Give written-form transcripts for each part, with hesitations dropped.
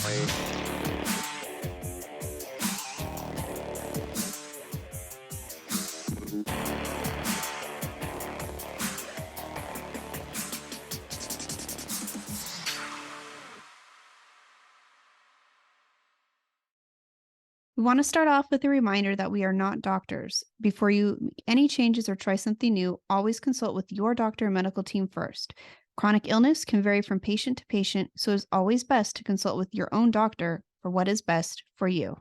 We want to start off with a reminder that we are not doctors. Before you make any changes or try something new, always consult with your doctor and medical team first. Chronic illness can vary from patient to patient, so it's always best to consult with your own doctor for what is best for you.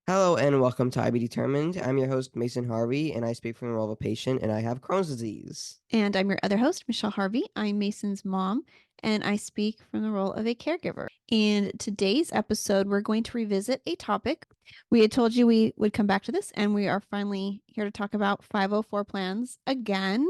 Hello and welcome to IBD Determined. I'm your host, Mason Harvey, and I speak from the role of a patient, and I have Crohn's disease. And I'm your other host, Michelle Harvey. I'm Mason's mom, and I speak from the role of a caregiver. In today's episode, we're going to revisit a topic. We had told you we would come back to this, and we are finally here to talk about 504 plans again.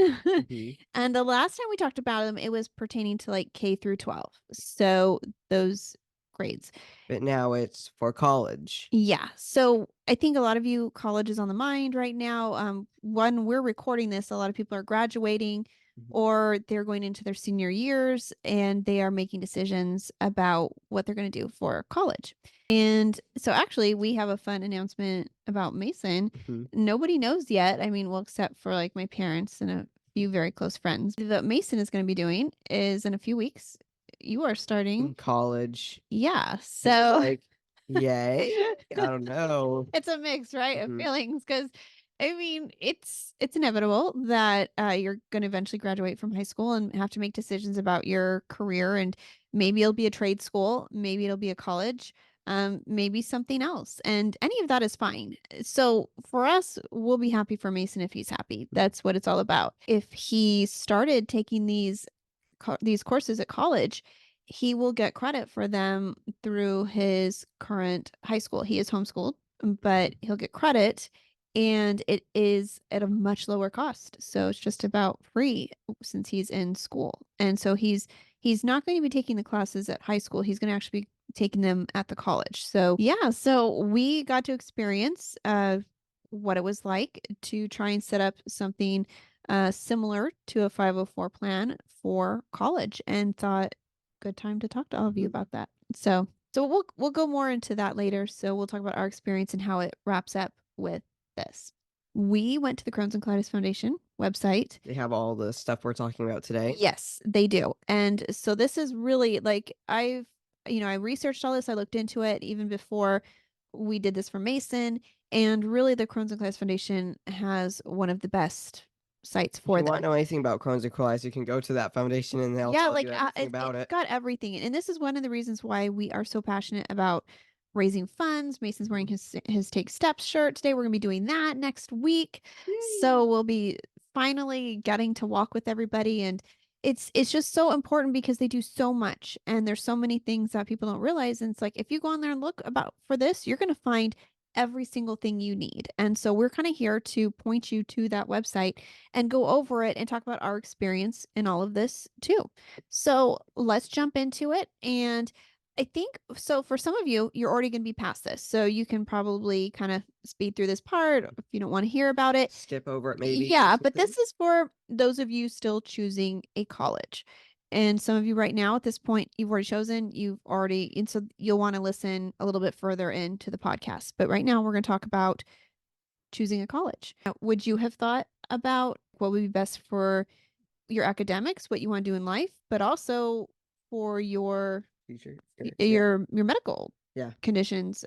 And the last time we talked about them, it was pertaining to like K through 12. So those grades. But now it's for college. Yeah. So I think a lot of you, college is on the mind right now. When we're recording this, a lot of people are graduating or they're going into their senior years and they are making decisions about what they're going to do for college. And so actually we have a fun announcement about Mason. Nobody knows yet. I mean, well, except for like my parents and a few very close friends. What Mason is going to be doing is in a few weeks, you are starting In college. Yeah. So like, yay. I don't know. It's a mix, right, of feelings because I mean, it's inevitable that you're going to eventually graduate from high school and have to make decisions about your career. And maybe it'll be a trade school, maybe it'll be a college, maybe something else. And any of that is fine. So for us, we'll be happy for Mason if he's happy. That's what it's all about. If he started taking these courses at college, he will get credit for them through his current high school. He is homeschooled, but he'll get credit and it is at a much lower cost. So it's just about free since he's in school. And so he's not going to be taking the classes at high school. He's going to actually be taking them at the college. So yeah, so we got to experience what it was like to try and set up something similar to a 504 plan for college and thought good time to talk to all of you about that. So we'll go more into that later. So we'll talk about our experience and how it wraps up with this. We went to the Crohn's and Colitis Foundation website. They have all the stuff we're talking about today. Yes, they do. And so this is really like I researched all this. I looked into it even before we did this for Mason. And really the Crohn's and Colitis Foundation has one of the best sites for If you them. want to know anything about Crohn's and colitis, you can go to that foundation and they'll tell you everything about it. It's got everything. And this is one of the reasons why we are so passionate about raising funds. Mason's wearing his Take Steps shirt today. We're going to be doing that next week. Yay. So we'll be finally getting to walk with everybody. And it's just so important because they do so much. And there's so many things that people don't realize. And it's like, if you go on there and look for this, you're going to find every single thing you need. And so we're kind of here to point you to that website and go over it and talk about our experience in all of this too. So let's jump into it. And I think so for some of you, you're already going to be past this. So you can probably kind of speed through this part if you don't want to hear about it. Skip over it maybe. Yeah, but this is for those of you still choosing a college. And some of you right now at this point, you've already chosen, and so you'll want to listen a little bit further into the podcast. But right now we're going to talk about choosing a college. Now, would you have thought about what would be best for your academics, what you want to do in life, but also for your future, your medical conditions?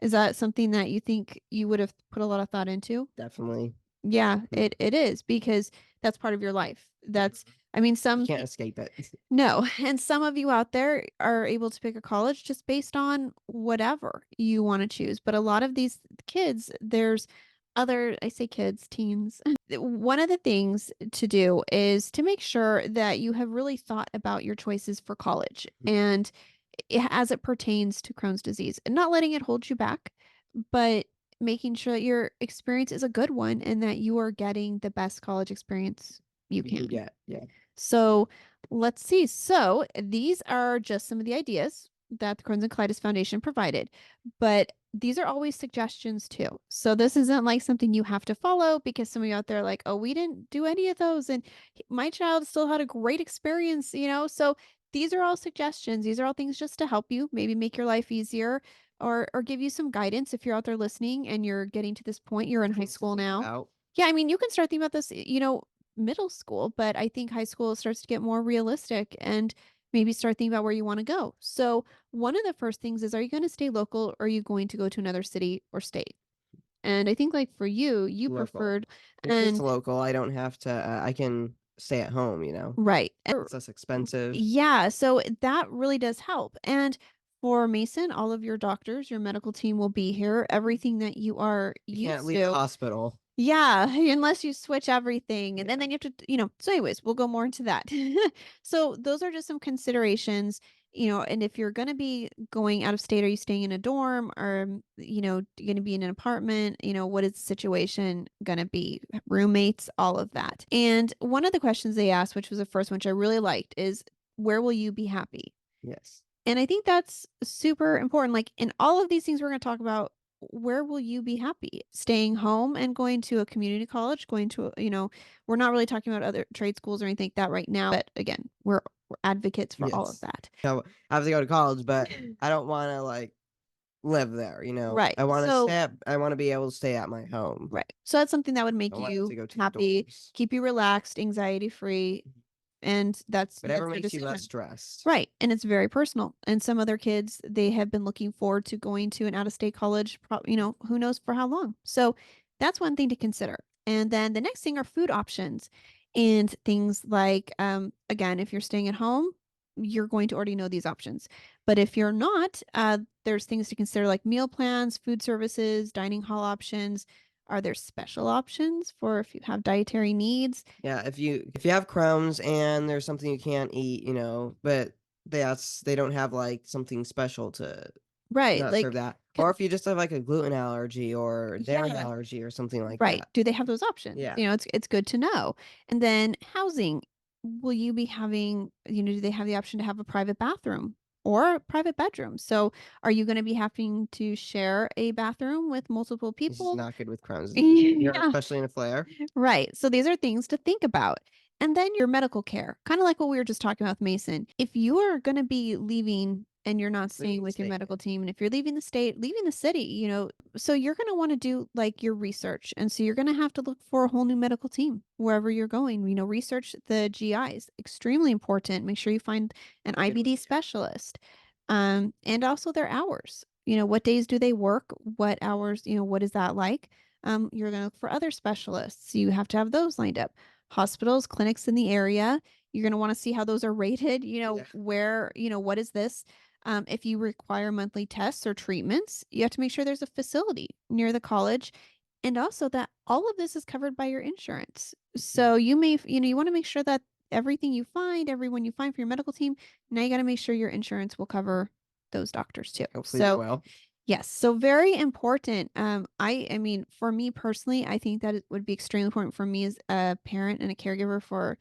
Is that something that you think you would have put a lot of thought into? Definitely. Yeah, it is because that's part of your life. I mean, you can't escape it. No. And some of you out there are able to pick a college just based on whatever you want to choose. But a lot of these kids, I say kids, teens. One of the things to do is to make sure that you have really thought about your choices for college and as it pertains to Crohn's disease and not letting it hold you back, but making sure that your experience is a good one and that you are getting the best college experience you can get. Yeah. So let's see. So these are just some of the ideas that the Crohn's and Colitis Foundation provided, but these are always suggestions too. So this isn't like something you have to follow because some of you out there are like, oh, we didn't do any of those. And my child still had a great experience, So these are all suggestions. These are all things just to help you, maybe make your life easier or give you some guidance if you're out there listening and you're getting to this point. You're in high Things to school think now. about. Yeah, I mean, you can start thinking about this, middle school, but I think high school starts to get more realistic and maybe start thinking about where you want to go. So, one of the first things is, are you going to stay local or are you going to go to another city or state? And I think like for you, you Local. preferred If it's and local, I don't have to, I can stay at home, you know? right. It's less expensive. Yeah, so that really does help. And for Mason, all of your doctors, your medical team will be here. Everything that you are I can't used leave the to. hospital. Yeah, unless you switch everything, and Yeah. then you have to, so anyways, we'll go more into that. So those are just some considerations, and if you're gonna be going out of state, are you staying in a dorm or, gonna be in an apartment? What is the situation gonna be? Roommates, all of that. And one of the questions they asked, which was the first one, which I really liked, is where will you be happy? Yes. And I think that's super important. Like in all of these things we're going to talk about, where will you be happy? Staying home and going to a community college, going to, we're not really talking about other trade schools or anything like that right now. But again, we're advocates for all of Yes. that. So, I have to go to college, but I don't wanna, like, live there, you know? Right. I wanna be able to stay at my home. Right. So that's something that would I make don't want to have you to go to the happy, dorms. keep you relaxed, anxiety free, Mhm. and that's Whatever your makes you less decision. stressed. Right, and it's very personal, and some other kids, they have been looking forward to going to an out-of-state college, who knows for how long. So, that's one thing to consider, and then the next thing are food options, and things like, again, if you're staying at home, you're going to already know these options, but if you're not, there's things to consider like meal plans, food services, dining hall options. Are there special options for if you have dietary needs? Yeah, if you have Crohn's and there's something you can't eat, you know, but they don't have, like, something special to Right, not serve like, that. 'cause Or if you just have, like, a gluten allergy or dairy yeah. allergy or something like Right. that. Do they have those options? Yeah. It's good to know. And then housing. Will you be having, do they have the option to have a private bathroom or a private bedroom? So are you going to be having to share a bathroom with multiple This is people? not good with Crohn's disease, yeah, Yeah. especially in a flare. Right. So these are things to think about. And then your medical care, kind of like what we were just talking about with Mason. If you are going to be leaving and you're not Leaving staying the with your state, medical team, and if you're leaving the state, leaving the city, so you're going to want to do like your research. And so you're going to have to look for a whole new medical team wherever you're going. Research the GIs, extremely important. Make sure you find an good IBD idea. specialist. And also their hours. What days do they work? What hours, what is that like? You're going to look for other specialists. You have to have those lined up. Hospitals, clinics in the area. You're going to want to see how those are rated. Yeah. Where, what is this? If you require monthly tests or treatments, you have to make sure there's a facility near the college. And also that all of this is covered by your insurance. Mhm. So you may, you want to make sure that everyone you find for your medical team, now you got to make sure your insurance will cover those doctors too. Hopefully it So will. yes, so very important. I mean, for me personally, I think that it would be extremely important for me as a parent and a caregiver for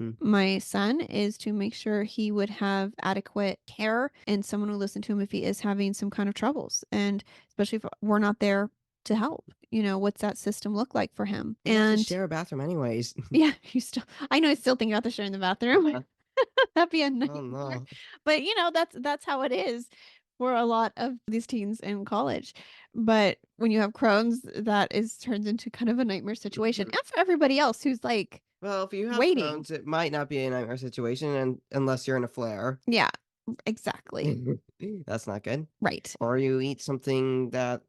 Mm. my son is to make sure he would have adequate care and someone who listen to him if he is having some kind of troubles. And especially if we're not there to help, what's that system look like for him? We have to And share a bathroom anyways. yeah, I know he's still thinking about the sharing the bathroom. Uh, That'd be a oh, nightmare. no. But, that's how it is for a lot of these teens in college. But when you have Crohn's, that is turns into kind of a nightmare situation. And for everybody else who's like Well, if you have waiting. Crohn's, it might not be a nightmare situation unless you're in a flare. Yeah, exactly. That's not good. Right. Or you eat something that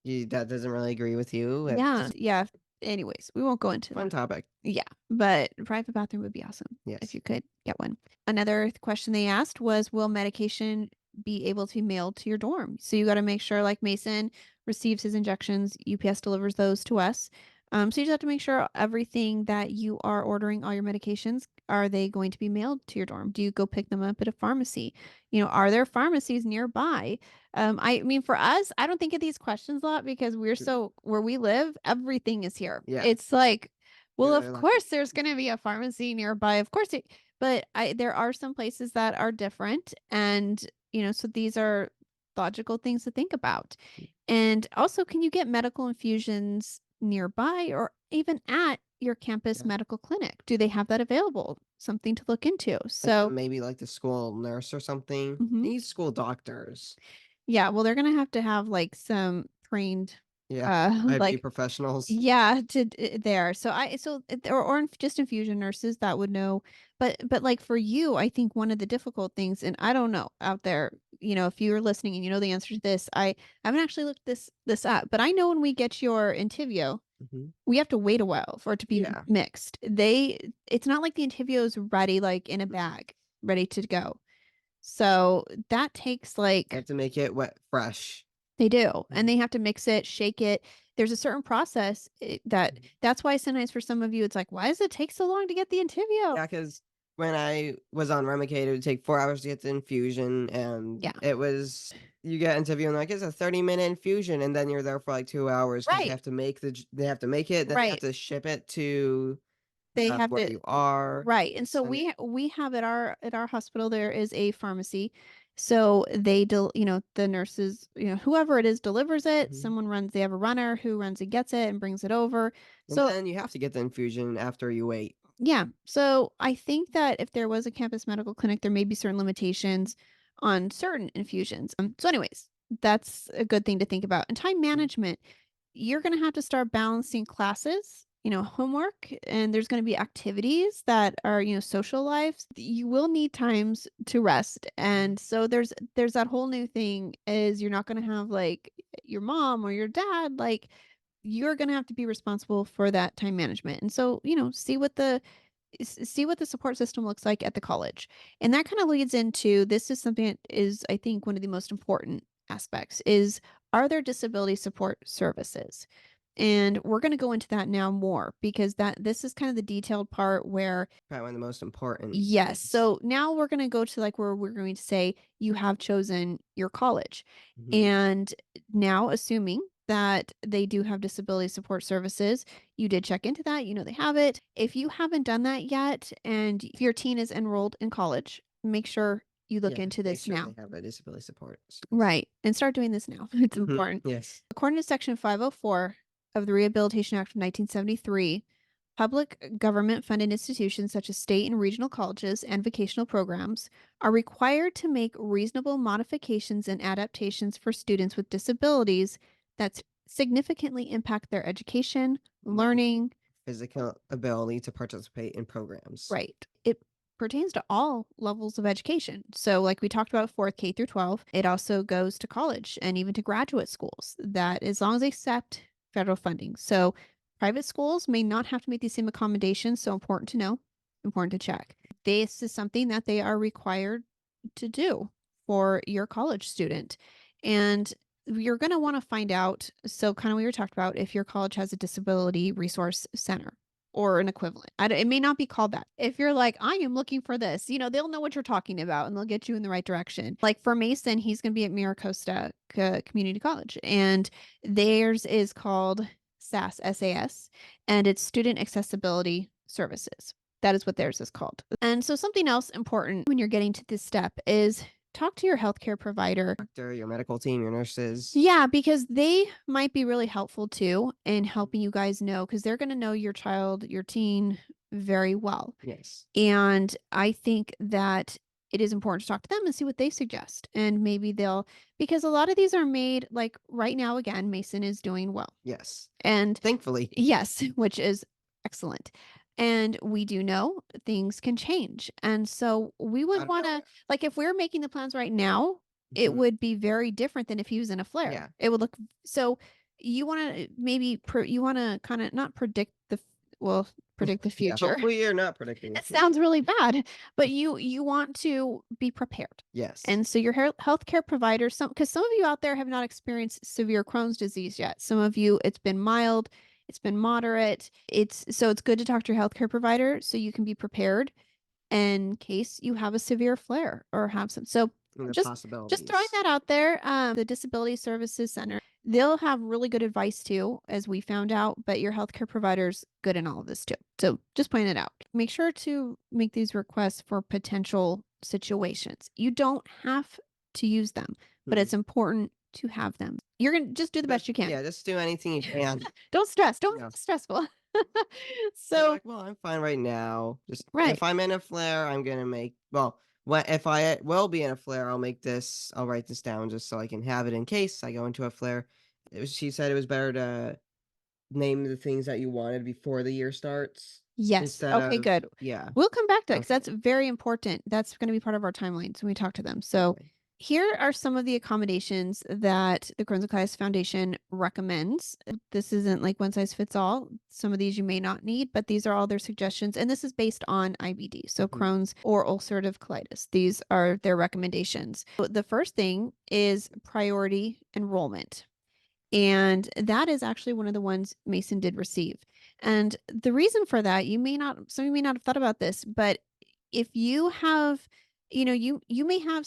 doesn't really agree with you. Yeah. It's Yeah. Anyways, we won't go into fun that. topic. Yeah, but private bathroom would be awesome if Yes. you could get one. Another question they asked was, will medication be able to be mailed to your dorm? So you got to make sure, like Mason receives his injections, UPS delivers those to us. So you just have to make sure everything that you are ordering, all your medications, are they going to be mailed to your dorm? Do you go pick them up at a pharmacy? Are there pharmacies nearby? I mean, for us, I don't think of these questions a lot because we're so where we live, everything is here. Yeah. It's like, well, You're of really lucky. course there's gonna be a pharmacy nearby, of course but there are some places that are different and, so these are logical things to think about. And also, can you get medical infusions nearby or even at your campus Yeah. medical clinic? Do they have that available? something to look into. Like, So, maybe, like, the school nurse or something. mhm. They need school doctors. Yeah, well, they're gonna have to have, like, some trained, Yeah, IB like professionals. yeah, there. Or just infusion nurses that would know. But, like, for you, I think one of the difficult things, and I don't know out there, if you're listening and you know the answer to this, I haven't actually looked this up, but I know when we get your Entyvio, Mhm. we have to wait a while for it to be Yeah. mixed. It's not like the Entyvio is ready, like, in a Mhm. bag, ready to go. So, that takes, They like have to make it wet fresh. they do, and Mhm. they have to mix it, shake it. There's a certain process Mhm. that's why sometimes for some of you, it's like, "Why does it take so long to get the Entyvio?" Yeah, because when I was on Remicade, it would take 4 hours to get the infusion, and Yeah. it was you get Entyvio and like, "It's a 30-minute infusion," and then you're there for, like, 2 hours because Right, they have to make it, then they have right. to ship it to, They have where to you are. right, and so And we have at our hospital, there is a pharmacy. So the nurses, whoever it is delivers it, mhm. they have a runner who runs and gets it and brings it over. And So then you have to get the infusion after you wait. yeah. So I think that if there was a campus medical clinic, there may be certain limitations on certain infusions. So, anyways, that's a good thing to think about. And time Mhm. management, you're going to have to start balancing classes, homework, and there's going to be activities that are, social lives. You will need times to rest. Mhm. And so there's that whole new thing is you're not going to have like your mom or your dad like you're going to have to be responsible for that time management. And so, see what the support system looks like at the college. And that kind of leads into this is something that is, I think, one of the most important aspects is are there disability support services? And we're going to go into that now more because this is kind of the detailed part where Probably one of the most important yes. things. So now we're going to go to like where we're going to say you have chosen your college. Mhm. And now assuming that they do have disability support services, you did check into that, they have it. If you haven't done that yet and if your teen is enrolled in college, make sure you look Yeah, into make this sure they now. have a disability support service. Right. And start doing this now. It's Mhm. important. Yes. According to Section 504 of the Rehabilitation Act of 1973, public government funded institutions such as state and regional colleges and vocational programs are required to make reasonable modifications and adaptations for students with disabilities that significantly impact their education, Mental, learning. physical ability to participate in programs. Right. It pertains to all levels of education. So, like we talked about fourth K through 12, it also goes to college and even to graduate schools that as long as they accept federal funding. So, private schools may not have to make these same accommodations. So, important to know, important to check. This is something that they are required to do for your college student. And you're going to want to find out. So, kind of we were talked about if your college has a disability resource center or an equivalent. It may not be called that. If you're like, I am looking for this, they'll know what you're talking about and they'll get you in the right direction. Like for Mason, he's going to be at Miracosta Community College, and theirs is called SAS, and it's Student Accessibility Services. That is what theirs is called. And so, something else important when you're getting to this step is talk to your healthcare provider. Doctor, your medical team, your nurses. Yeah, because they might be really helpful too in helping you guys know because they're going to know your child, your teen very well. Yes. And I think that it is important to talk to them and see what they suggest. And maybe because a lot of these are made like right now, again, Mason is doing well. Yes. And Thankfully. yes, which is excellent. And we do know things can change. And so we would Without a want to, doubt. like, if we're making the plans right now, it Mhm. would be very different than if he was in a flare. Yeah. It would look so you want to you want to kind of not predict well, predict the Yeah, future. hopefully you're not predicting the It future. sounds really bad, but you want to be prepared. Yes. And so your healthcare provider, because some of you out there have not experienced severe Crohn's disease yet. Some of you, it's been mild, it's been moderate. It's good to talk to your healthcare provider so you can be prepared in case you have a severe flare or have some. So And the just throwing possibilities. that out there. The Disability Services Center, they'll have really good advice too, as we found out, but your healthcare provider's good in all of this too. So just point it out. Make sure to make these requests for potential situations. You don't have to use them, but Mhm. it's important to have them. You're going to just do the best you can. Yeah, just do anything you can. Don't stress. Don't Yeah. make it stressful. They're So like, "Well, I'm fine right now. Just right. if I'm in a flare, I'm gonna make if I will be in a flare, I'll write this down just so I can have it in case I go into a flare." She said it was better to name the things that you wanted before the year starts Yes. instead Okay, of good. yeah. We'll come back to it because that's Okay. very important. That's going to be part of our timelines when we talk to them. So, Okay. here are some of the accommodations that the Crohn's and Colitis Foundation recommends. This isn't like one size fits all. Some of these you may not need, but these are all their suggestions. And this is based on IBD, so Mhm. Crohn's or ulcerative colitis. These are their recommendations. So the first thing is priority enrollment. And that is actually one of the ones Mason did receive. And the reason for that, some of you may not have thought about this, but if you have, you may have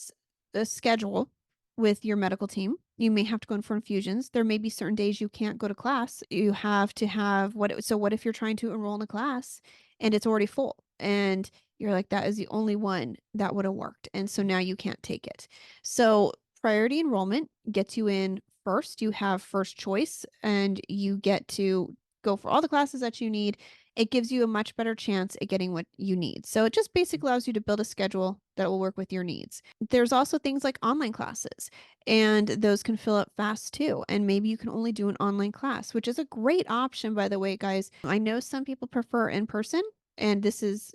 a schedule with your medical team. You may have to go in for infusions. There may be certain days you can't go to class. You have to have so what if you're trying to enroll in a class and it's already full and you're like, that is the only one that would have worked. And so now you can't take it. So priority enrollment gets you in first. You have first choice and you get to go for all the classes that you need. It gives you a much better chance at getting what you need. So it just basically allows you to build a schedule that will work with your needs. There's also things like online classes, and those can fill up fast too. And maybe you can only do an online class, which is a great option, by the way, guys. I know some people prefer in person, and this is,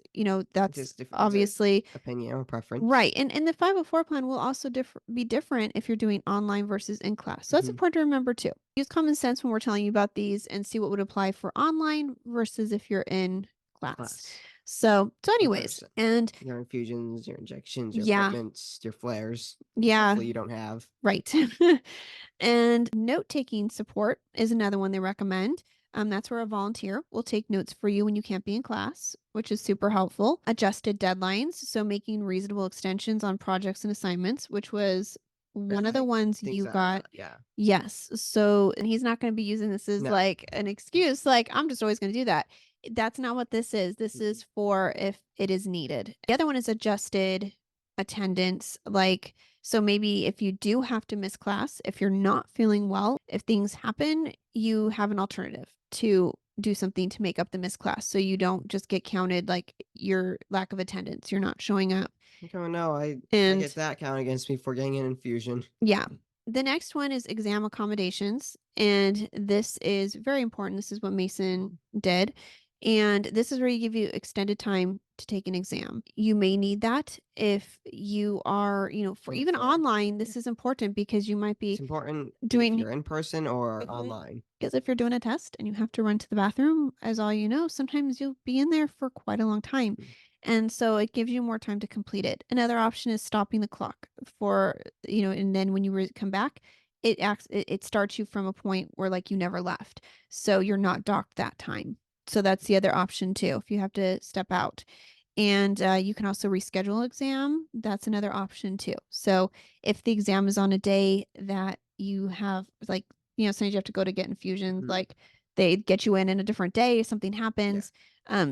that's Just different. It's a obviously opinion or preference. right. And the 504 plan will also be different if you're doing online versus in class. So that's Mhm. important to remember too. Use common sense when we're telling you about these and see what would apply for online versus if you're in class. Class. So In anyways, person. and Your infusions, your injections, your yeah, appointments, your flares, which yeah, hopefully you don't have. right. And note taking support is another one they recommend. That's where a volunteer will take notes for you when you can't be in class, which is super helpful. Adjusted deadlines, so making reasonable extensions on projects and assignments, which was one of the Really? ones Things you that are got. not yeah. Yes. So, and he's not going to be using this as No. like an excuse, like, I'm just always going to do that. That's not what this is. This Mhm. is for if it is needed. The other one is adjusted attendance. Like, so maybe if you do have to miss class, if you're not feeling well, if things happen, you have an alternative to do something to make up the missed class. So you don't just get counted like your lack of attendance. You're not showing up. Okay, no, I get And that count against me for getting an infusion. yeah. The next one is exam accommodations. And this is very important. This is what Mason did. And this is where you give you extended time to take an exam. You may need that if you are, for In a even flare. online, Yeah. this is important because you might It's be important if doing you're in person or online. because if you're doing a test and you have to run to the bathroom, as all you know, sometimes you'll be in there for quite a long time. Mhm. And so it gives you more time to complete it. Another option is stopping the clock for, and then when you come back, it starts you from a point where like you never left. So you're not docked that time. So that's the other option too, if you have to step out. And you can also reschedule exam. That's another option too. So if the exam is on a day that you have like, sometimes you have to go to get infusions, Mhm. like they get you in a different day, something Yeah. happens.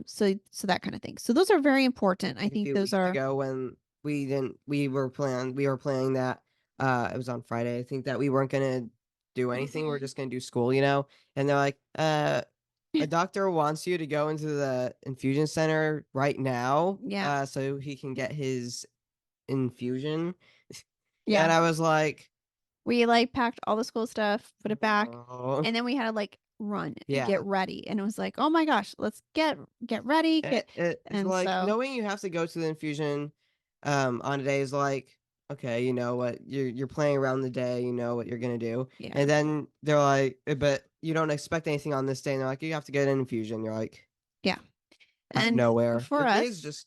So that kind of thing. So those are very important. I Like a think few those weeks are ago when we were planning that, it was on Friday, I think that we weren't gonna do anything, we're just gonna do school, you know? And they're like, a doctor wants you to go into the infusion center right now, yeah. so he can get his infusion." Yeah. And I was like, We like packed all the school stuff, put it back, "Oh." and then we had to like run and get Yeah. ready. And it was like, oh my gosh, let's get ready. It's And like, so knowing you have to go to the infusion, on a day is like, okay, you know what, you're playing around the day, you know what you're gonna do, yeah. and then they're like, but you don't expect anything on this day," and they're like, "You have to get an infusion." You're like, Yeah. out of And nowhere. for The day is us, just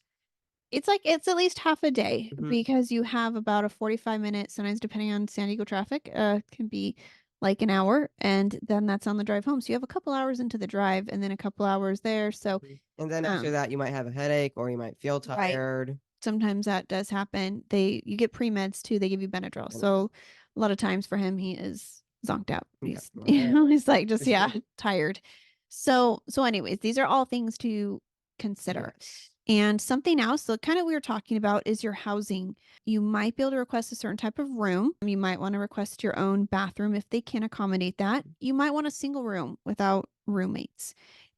it's at least half a day mhm, because you have about a 45-minute, sometimes depending on San Diego traffic, can be like an hour, and then that's on the drive home. So you have a couple hours into the drive and then a couple hours there. So, mhm, and then after um, that, you might have a headache or you might feel right. tired. Sometimes that does happen. You get pre-meds too. They give you Benadryl. And So a lot of times for him, he is zonked out. yeah, He's, right. he's like just, yeah, tired. So anyways, these are all things to consider. Yes. And something else, so kind of we were talking about is your housing. You might be able to request a certain type of room. You might want to request your own bathroom if they can accommodate that. You might want a single room without roommates.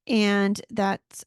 And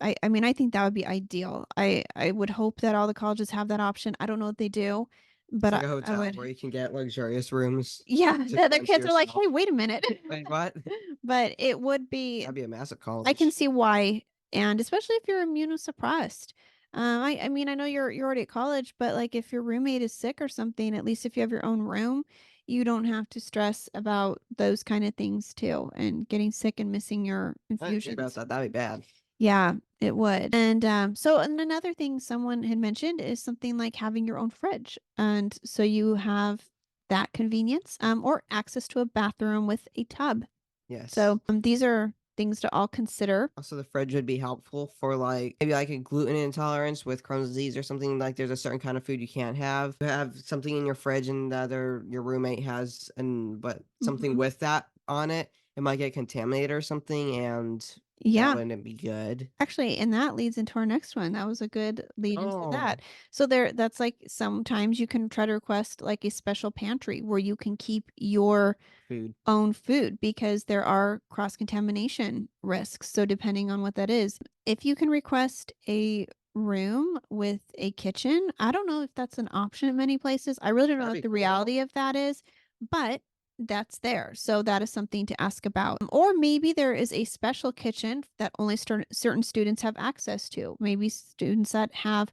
I mean, I think that would be ideal. I would hope that all the colleges have that option. I don't know if they do, It's but like a I hotel would. where you can get luxurious rooms Yeah, to the other cleanse kids are like, yourself. "Hey, wait a minute." Wait, what? But it would be. That'd be a massive I can college. see why, and especially if you're immunosuppressed. I mean, I know you're already at college, but, like, if your roommate is sick or something, at least if you have your own room, you don't have to stress about those kinda things too, and getting sick and missing your I didn't think about infusions. that. That'd be bad. Yeah, it would. And another thing someone had mentioned is something like having your own fridge. And so you have that convenience, or access to a bathroom with a tub. Yes. So these are things to all consider. Also, the fridge would be helpful for like maybe like a gluten intolerance with Crohn's disease or something. Like there's a certain kind of food you can't have. You have something in your fridge and the other your roommate has and but something Mhm. with that on it, it might get contaminated or something, and that Yeah. wouldn't be good. Actually, and that leads into our next one. That was a good lead into Oh, that. So that's like sometimes you can try to request like a special pantry where you can keep your food. own food because there are cross contamination risks. So, depending on what that is, if you can request a room with a kitchen, I don't know if that's an option in many places. I really don't know That'd what be the cool. reality of that is, but that's there. So, that is something to ask about. Or maybe there is a special kitchen that only certain students have access to. Maybe students that have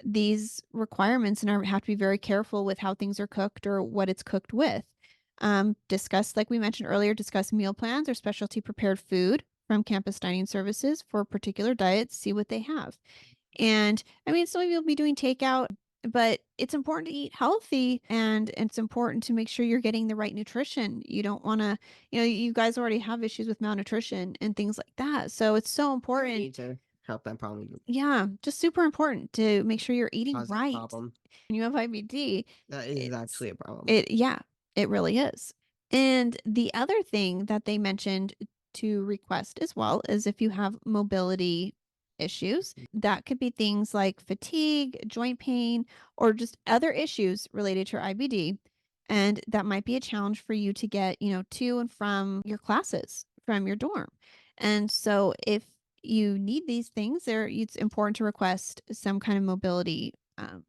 these requirements and have to be very careful with how things are cooked or what it's cooked with. Discuss, like we mentioned earlier, discuss meal plans or specialty prepared food from campus dining services for particular diets, see what they have. And I mean, some of you will be doing takeout, but it's important to eat healthy and it's important to make sure you're getting the right nutrition. You don't want to, you guys already have issues with malnutrition and things like that. So it's so Yeah, we important. need to help that problem Yeah, just super important to make sure you're eating cause that right. problem. When you have IBD, That is it's actually a problem. yeah, it really is. And the other thing that they mentioned to request as well is if you have mobility issues, that could be things like fatigue, joint pain, or just other issues related to your IBD. And that might be a challenge for you to get, to and from your classes from your dorm. And so if you need these things, it's important to request some kind of mobility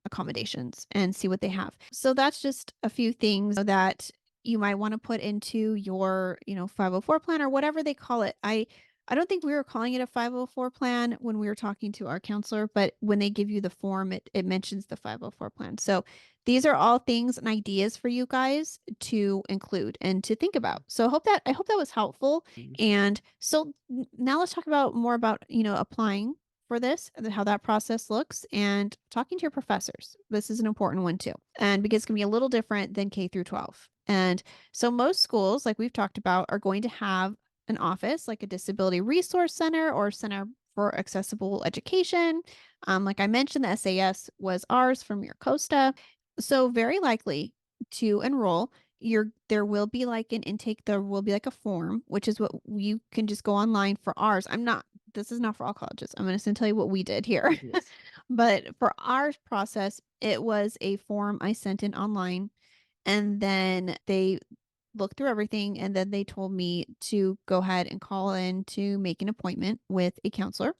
accommodations and see what they have. So that's just a few things that you might want to put into your, 504 plan or whatever they call it. I don't think we were calling it a 504 plan when we were talking to our counselor, but when they give you the form, it mentions the 504 plan. So these are all things and ideas for you guys to include and to think about. So I hope that was helpful. Mhm. And so now let's talk about more about, applying for this, and how that process looks, and talking to your professors. This is an important one too. And because it's going to be a little different than K through 12. And so most schools, like we've talked about, are going to have an office like a disability resource center or center for accessible education. Like I mentioned, the SAS was ours from your Costa. So very likely to enroll, there will be like an intake, there will be like a form, which is what you can just go online for ours. This is not for all colleges. I'm going to tell you what we did here. Yes. But for our process, it was a form I sent in online, and then they looked through everything, and then they told me to go ahead and call in to make an appointment with a counselor.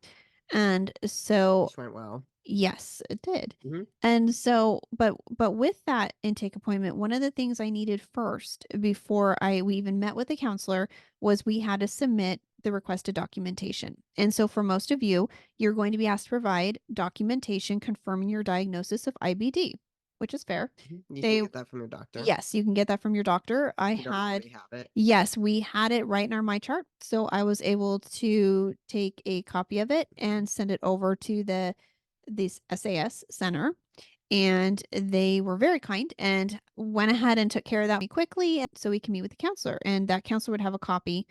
And so This went well. yes, it did. Mhm. And so, but with that intake appointment, one of the things I needed first before we even met with the counselor was we had to submit the requested documentation. And so for most of you, you're going to be asked to provide documentation confirming your diagnosis of IBD, which is fair. Mhm. You can They get that from your doctor Yes, you can get that from your doctor. if you don't already have it. Yes, we had it right in our My Chart. So I was able to take a copy of it and send it over to this SAS center. And they were very kind and went ahead and took care of that quickly so we can meet with the counselor. And that counselor would have a copy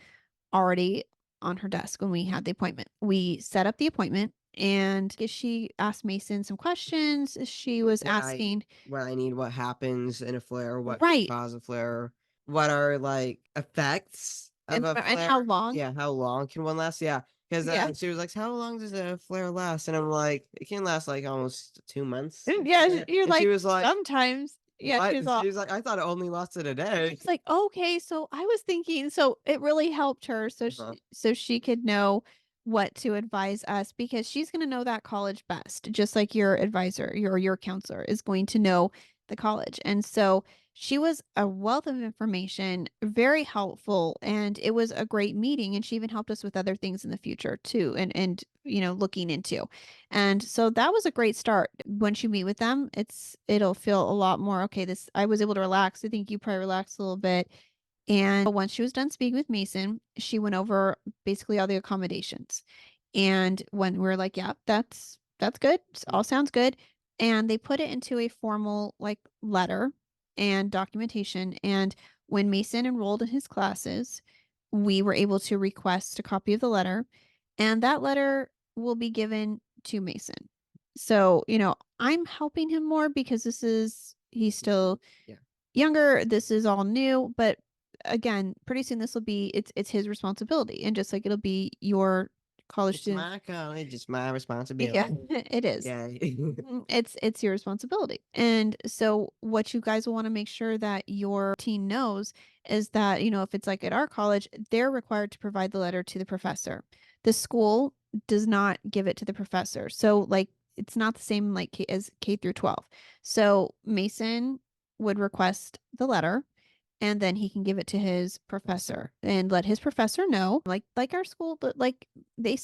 already on her desk when we had the appointment. We set up the appointment and she asked Mason some questions. She was What I asking, what I need, what happens in a flare, what could right. cause a flare, what are, like, effects of a And flare? how long? Yeah, how long can one last? Yeah, 'cause, Yeah. she was like, "How long does a flare last?" And I'm like, "It can last, like, almost 2 months." And yeah, you're And she like, was like, sometimes. Yeah, "What?" And she was like, "I thought it only lasted a day." she's like, "Okay, so I was thinking," so it really helped her Uh-huh. so she could know what to advise us because she's going to know that college best, just like your advisor, your counselor is going to know the college. And so she was a wealth of information, very helpful, and it was a great meeting. And she even helped us with other things in the future too, and looking into. And so that was a great start. Once you meet with them, it'll feel a lot more okay. This I was able to relax. I think you probably relaxed a little bit. And once she was done speaking with Mason, she went over basically all the accommodations. And when we are like, yeah, that's good. All sounds good. And they put it into a formal like letter and documentation. And when Mason enrolled in his classes, we were able to request a copy of the letter, and that letter will be given to Mason. So, I'm helping him more because he's still Yeah. younger. This is all new, but again, pretty soon it's his responsibility. And just like it'll be your college It's student. my college, it's my Yeah, responsibility. it is. Yeah. It's your responsibility. And so what you guys will want to make sure that your teen knows is that, if it's like at our college, they're required to provide the letter to the professor. The school does not give it to the professor. So like it's not the same like as K through 12. So Mason would request the letter, and then he can give it to his professor and let his professor know, like our school, but like the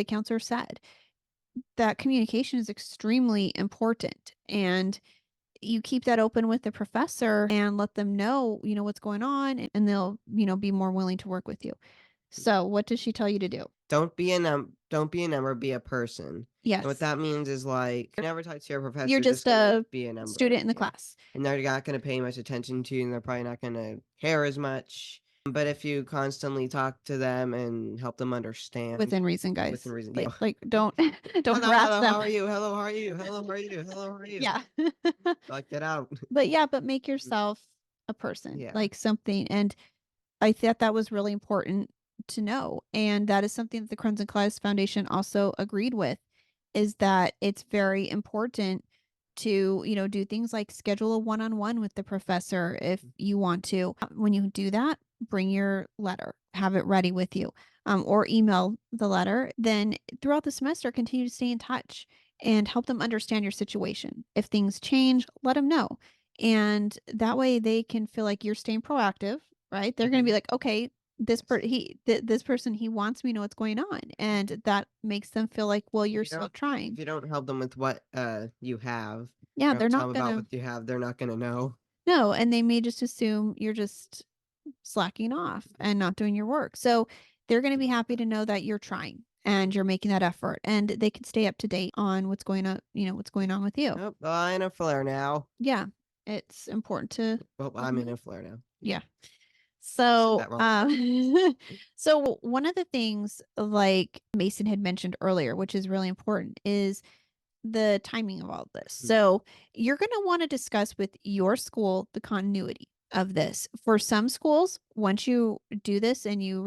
counselor said, that communication is extremely important. And you keep that open with the professor and let them know, what's going on, and they'll, be more willing to work with you. So, what does she tell you to do? Don't be a number, be a person. And what Yes. that means is, like, never talk to your professor, You're you're just just gonna a be a number, student in the yeah. class And they're not gonna pay much attention to you, and they're probably not gonna care as much. But if you constantly talk to them and help them understand within reason, within guys. reason, Like, yeah. like don't don't "Hello, harass hello, how them. are you? Hello, how are you? Hello, how are you? Hello, how are you?" Yeah. Like, get out. But yeah, but make yourself a person, Yeah. like something. And I thought that was really important to know. And that is something that the Crohn's and Colitis Foundation also agreed with, is that it's very important to, do things like schedule a one-on-one with the professor if you want to. When you do that, bring your letter, have it ready with you, or email the letter. Then throughout the semester, continue to stay in touch and help them understand your situation. If things change, let them know. And that way they can feel like you're staying proactive, right? They're going to be Mhm. like, okay, Yes. this person, he wants me to know what's going on, and that makes them feel like, well, If you're you still don't trying. if you don't help them with what, you have, Yeah, or don't they're tell not them about gonna what you have, they're not gonna know. know, and they may just assume you're just slacking off and not doing your work. So they're going to be happy to know that you're trying and you're making that effort, and they can stay up to date on what's going on with you. "Oh, well, I'm in a flare now." Yeah, it's important to "Well, let I'm them in know. a flare now." Yeah. Said So, that wrong. so one of the things like Mason had mentioned earlier, which is really important, is the timing of all of this. Mhm. So you're going to want to discuss with your school the continuity of this. For some schools, once you do this and you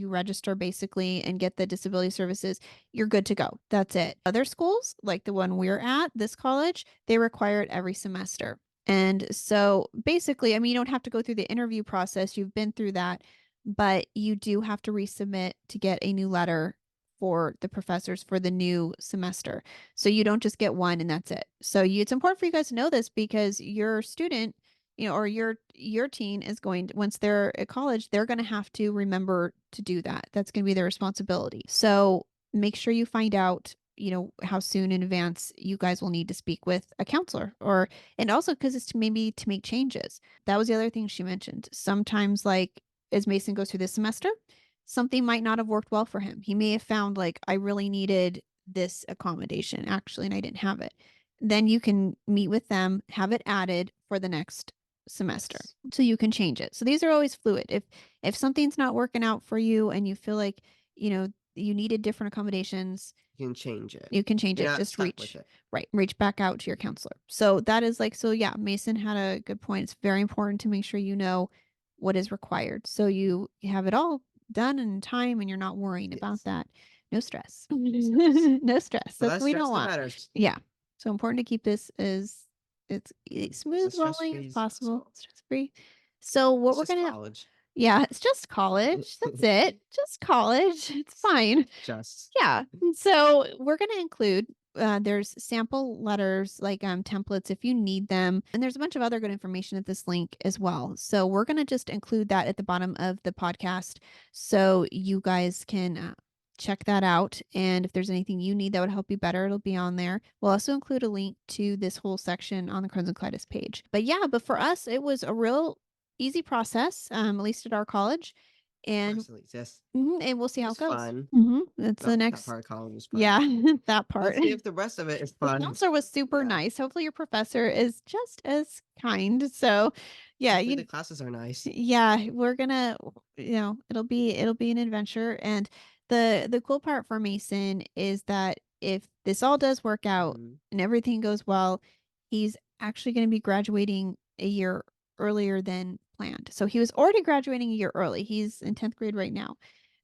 register basically and get the disability services, you're good to go. That's it. Other schools, like the one we're at, this college, they require it every semester. And so basically, I mean, you don't have to go through the interview process. You've been through that, but you do have to resubmit to get a new letter for the professors for the new semester. So you don't just get one and that's it. So it's important for you guys to know this because your student, or your teen is going to, once they're at college, they're going to have to remember to do that. That's going to be their responsibility. So make sure you find out, how soon in advance you guys will need to speak with a counselor, and also because it's maybe to make changes. That was the other thing she mentioned. Sometimes, like as Mason goes through this semester, something might not have worked well for him. He may have found like, I really needed this accommodation actually, and I didn't have it. Then you can meet with them, have it added for the next semester. Yes. So you can change it. So these are always fluid. If something's not working out for you and you feel like, you needed different accommodations, You can change it. you can change You're it. not Just stuck with it. reach back out to your counselor. So that is like, so yeah, Mason had a good point. It's very important to make sure you know what is required. So you have it all done in time and you're not worrying about Yes. that. No stress. No stress. No stress. The That's what less we don't stress, the want. better. Yeah. So important to keep this as it's As smooth rolling stress-free as as possible, possible. stress free. So what It's we're just gonna college. Yeah, it's just college. That's it. Just college. It's fine. Just. Yeah. And so we're going to include there's sample letters like templates if you need them. And there's a bunch of other good information at this link as well. So we're going to just include that at the bottom of the podcast so you guys can check that out. And if there's anything you need that would help you better, it'll be on there. We'll also include a link to this whole section on the Crohn's and Colitis page. But yeah, but for us, it was a real easy process, at least at our college. And Absolutely. Yes. and we'll see It how was it goes. fun. That's the That next. part of college was fun. Yeah, that part. Let's see if the rest of it is The fun. counselor was super Yeah. nice. Hopefully your professor is just as kind. So, yeah, Hopefully the classes are nice. yeah, we're gonna, it'll be an adventure. And the cool part for Mason is that if this all does work out Mhm. and everything goes well, he's actually going to be graduating a year earlier than planned. So he was already graduating a year early. He's in 10th grade right now.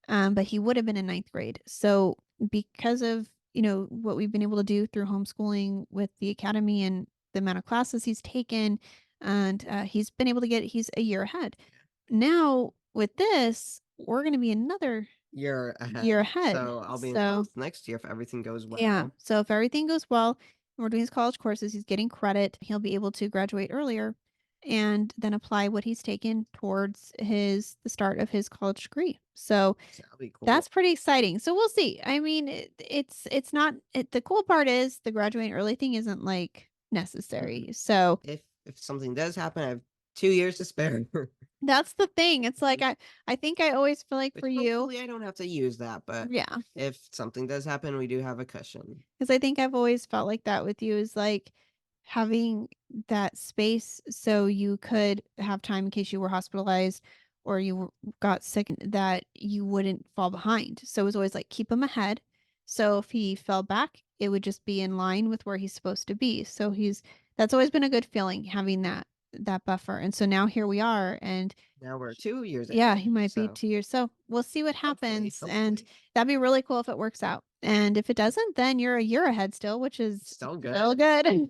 But he would have been in ninth grade. So because of, what we've been able to do through homeschooling with the academy and the amount of classes he's taken, and he's been able to he's a year ahead. Now with this, we're going to be another Year year ahead. ahead. So I'll be in So 12th next year if everything goes yeah. well. So if everything goes well, and we're doing his college courses, he's getting credit. He'll be able to graduate earlier and then apply what he's taken towards the start of his college degree. So So that'll be cool. that's pretty exciting. So we'll see. I mean, it's not the cool part is the graduating early thing isn't like Mhm. necessary. So If something does happen, I have 2 years to spare. that's the thing. It's like I think I always feel like Which for you, hopefully I don't have to use that, but yeah, if something does happen, we do have a cushion. because I think I've always felt like that with you is like having that space so you could have time in case you were hospitalized or got sick that you wouldn't fall behind. So it was always like keep him ahead. So if he fell back, it would just be in line with where he's supposed to be. So that's always been a good feeling having that buffer. And so now here we are and Now we're 2 years yeah, ahead, he might be so 2 years. So we'll see what hopefully, happens. And hopefully. that'd be really cool if it works out. And if it doesn't, then you're a year ahead still, which is Still still good. good.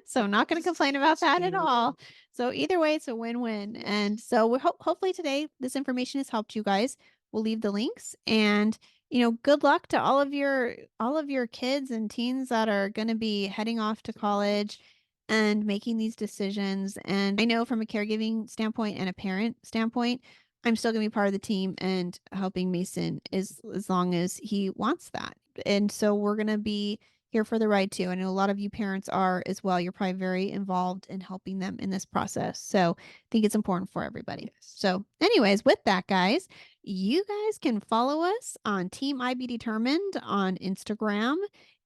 So I'm not going to complain about that at Cute. all. So either way, it's a win-win. And so we hopefully today this information has helped you guys. We'll leave the links and good luck to all of your kids and teens that are going to be heading off to college and making these decisions. And I know from a caregiving standpoint and a parent standpoint, I'm still going to be part of the team and helping Mason as long as he wants that. And so we're going to be here for the ride too. I know a lot of you parents are as well. You're probably very involved in helping them in this process. So I think it's important for everybody. Yes. So, anyways, with that, guys, you guys can follow us on Team IB Determined on Instagram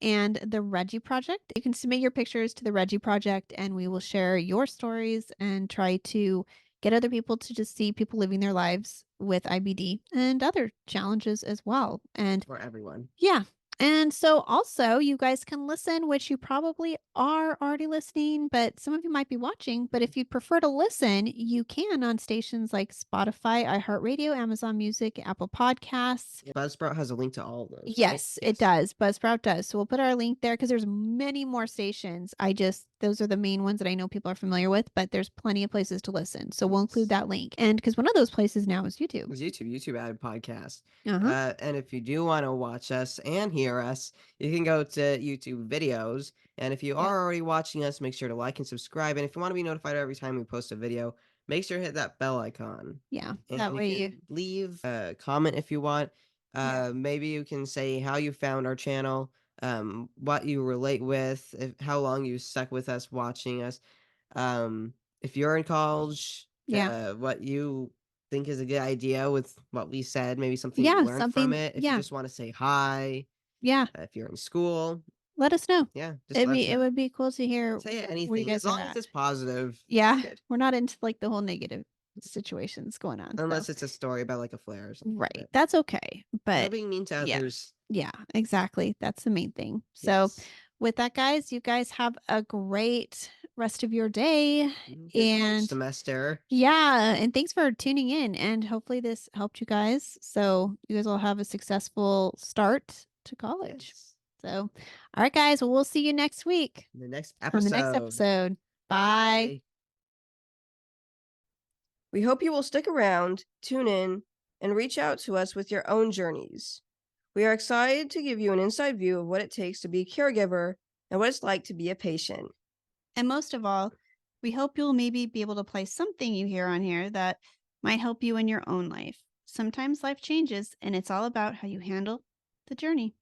and the Reggie Project. You can submit your pictures to the Reggie Project and we will share your stories and try to get other people to just see people living their lives with IBD and other challenges as well. And For everyone. yeah. And so also you guys can listen, which you probably are already listening, but some of you might be watching. But if you'd prefer to listen, you can on stations like Spotify, iHeartRadio, Amazon Music, Apple Podcasts. Yeah, Buzzsprout has a link to all of those, right? Yes, it does. Buzzsprout does. So we'll put our link there because there's many more stations. Those are the main ones that I know people are familiar with, but there's plenty of places to listen. So we'll include Yes. that link. And because one of those places now is It YouTube. was YouTube. YouTube added podcast. Uh-huh. And if you do want to watch us and hear us, you can go to YouTube videos. And if you Yeah. are already watching us, make sure to like and subscribe. And if you want to be notified every time we post a video, make sure to hit that bell icon. Yeah. And That you way you can leave a comment if you want. yeah. Maybe you can say how you found our channel, what you relate with, how long you stuck with us watching us. If you're in college, Yeah. what you think is a good idea with what we said, maybe something you Yeah. learned from Something. it. If you Yeah. just want to say hi, Yeah. if you're in school, Let us know. yeah, just let us It know. would be cool to hear Say where you anything as guys are long as at. it's positive. It's Yeah, good. we're not into like the whole negative situations going on. So Unless it's a story about like a flare or something. right, But that's okay. no But being mean to yeah, others. yeah, exactly. That's the main thing. So Yes. with that, guys, you guys have a great rest of your day. Good college And semester. yeah, and thanks for tuning in. And hopefully this helped you guys. So you guys will have a successful start to college. Yes. So, all right, guys, well, we'll see you next week In the next on the next episode. episode. Bye. Bye. We hope you will stick around, tune in, and reach out to us with your own journeys. We are excited to give you an inside view of what it takes to be a caregiver and what it's like to be a patient. And most of all, we hope you'll maybe be able to play something you hear on here that might help you in your own life. Sometimes life changes, and it's all about how you handle the journey.